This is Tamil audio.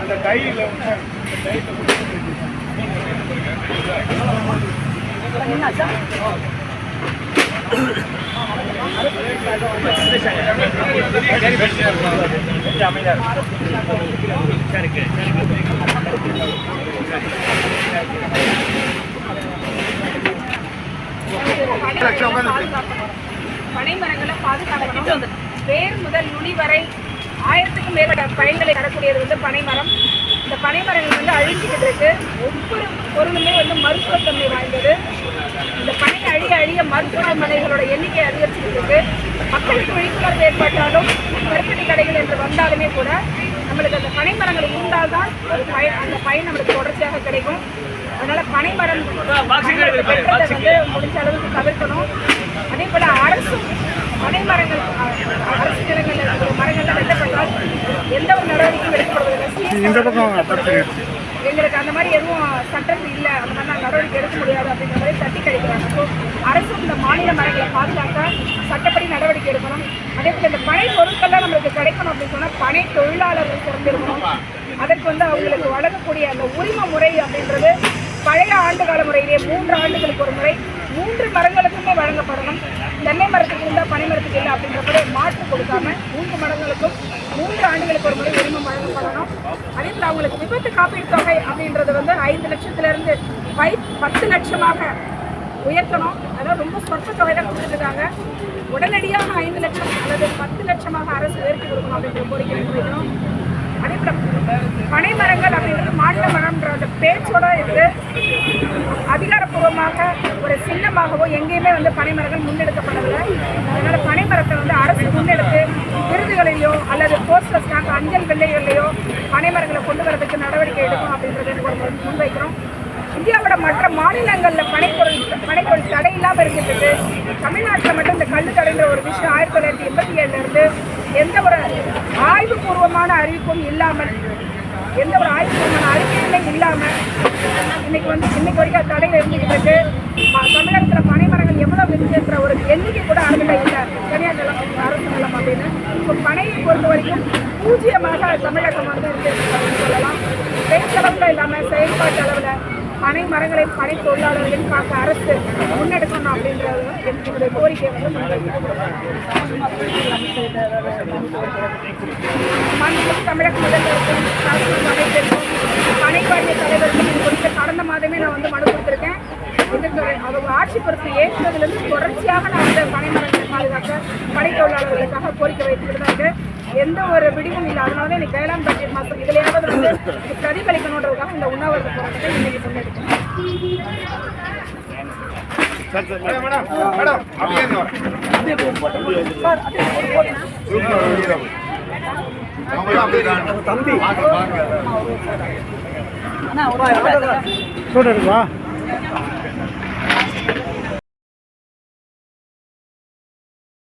அந்த கையில் பனைமரங்களை பாதுகாக்கணும். வேர் முதல் நுனி வரை 1000க்கும் மேற்பட்ட பயன்களை தரக்கூடியது பனைமரம். இந்த பனைமரங்கள் அழிஞ்சிக்கிட்டு இருக்கு. ஒவ்வொரு பொருளுமே மருத்துவத்தன்மை வாய்ந்தது. இந்த பனை அழிய அழிய மருத்துவமனைகளோட எண்ணிக்கை அதிகரிச்சுட்டு இருக்கு. மக்களுக்கு விழிப்புணர்வு ஏற்பட்டாலும் கருப்பட்டி கடைகள் என்று வந்தாலுமே கூட நம்மளுக்கு அந்த பனைமரங்கள் இருந்தால்தான் அந்த பயன் நம்மளுக்கு தொடர்ச்சியாக கிடைக்கும். அதனால பனைமரம் முடிஞ்ச அளவுக்கு தவிர்க்கணும். அதே போல அரசும் பனைமரங்கள் அரசு நிலங்கள் மரங்கள்லாம் வெட்டப்பட்டால் எந்த ஒரு நடவடிக்கையும் எடுக்கப்படுவதில்லை. எங்களுக்கு அந்த மாதிரி எதுவும் சட்டம் இல்லை, அந்த மாதிரி நடவடிக்கை எடுக்க முடியாது அப்படிங்கிற மாதிரி தட்டி கிடைக்கிறாங்க. ஸோ அரசும் இந்த மாநில மரங்களை பாதுகாக்க சட்டப்படி நடவடிக்கை எடுக்கணும். அதே போல் இந்த பனை பொருட்கள்லாம் நம்மளுக்கு கிடைக்கணும் அப்படின்னு சொன்னால் பனை தொழிலாளர்கள் திறந்திருக்கணும். அதற்கு அவங்களுக்கு வழங்கக்கூடிய அந்த உரிமை முறை அப்படின்றது பழைய ஆண்டுகால முறையிலே 3 ஆண்டுகளுக்கு ஒரு முறை 3 மரங்களுக்குமே வழங்கப்படணும். தென்னை மரத்துக்கு இருந்தால் பனை மரத்துக்கு இல்லை அப்படின்றப்ப மாற்று கொடுக்காம 3 மரங்களுக்கும் 3 ஆண்டுகளுக்கு ஒரு முறை உரிமை வழங்கப்படணும். அதே போல் அவங்களுக்கு விபத்து காப்பீடு தொகை அப்படின்றது 5 லட்சத்திலிருந்து 10 லட்சமாக உயர்த்தணும். அதாவது ரொம்ப சொற்ப தொகை தான் கொடுத்துருக்காங்க. உடனடியாக 5 லட்சம் அல்லது 10 லட்சமாக அரசு உயர்த்தி கொடுக்கணும் அப்படின்ற கோரிக்கை வைக்கணும். அதே போல பனை மரங்கள் அப்படின்றது மாநில மரம்ன்ற அந்த பேச்சோட இருக்கு. அதிகாரப்பூர்வமாக ஒரு சின்னமாகவோ எங்கேயுமே பனை மரங்கள் முன்னெடுக்கப்படவில்லை. அதனால பனை மரத்தை அரசு முன்னெடுத்து விருதுகளிலேயோ அல்லது போஸ்டர்ஸ்க்காக அஞ்சல் வெள்ளைகள்லையோ பனை மரங்களை கொண்டு வரதுக்கு நடவடிக்கை எடுக்கணும் அப்படின்றத முன்வைக்கிறோம். இந்தியாவோட மற்ற மாநிலங்களில் பனைப்பொருள் தடை இல்லாமல் இருக்கின்றது. தமிழ்நாட்டில் மட்டும் இந்த கல்லு தடைங்கிற ஒரு விஷயம் 1987 எந்த ஒரு ஆய்வுபூர்வமான அறிவிப்பும் இல்லாமல், எந்த ஒரு ஆய்வுபூர்வமான அறிக்கையுமே இல்லாமல் இன்னைக்கு வரைக்கும் தடையில் இருந்துக்கிட்டு தமிழகத்தில் பனைமரங்கள் எவ்வளவு இருக்குன்ற ஒரு எண்ணிக்கை கூட அளவில் இல்லை. தனியார் நிலம், அரசு நிலம் அப்படின்னு இப்போ பனையை பொறுத்த வரைக்கும் 0மாக தமிழகம் இருக்கு அப்படின்னு சொல்லலாம். பேச்சளவில் இல்லாமல் செயல்பாட்டு அளவில் பனை மரங்களை பனை தொழிலாளர்களையும் பார்க்க அரசு முன்னெடுக்கணும் அப்படின்றது என்னுடைய கோரிக்கை. தமிழக முதல்வருக்கும் அமைச்சருக்கும் பனை வாரிய தலைவருக்கும் இது குறித்து கடந்த மாதமே நான் மனு கொடுத்துருக்கேன். இதுக்கு அவங்க ஆட்சி பொறுப்பு ஏற்றதுலேருந்து தொடர்ச்சியாக நான் பனை மரங்களை பாதுகாக்க பனை தொழிலாளர்களுக்காக கோரிக்கை வைத்துக்கிட்டு தான் இருக்கு. எந்த ஒரு விடிவும் இல்லை. அதனால தான் எனக்கு வேளாண் பட்ஜெட் மாதம் இதுலையாவது பிரதிபலிக்கணுன்றதுக்காக இந்த உண்ணாவிரத போராட்டத்தை இன்னைக்கு முன்னெடுக்கணும். தம்பி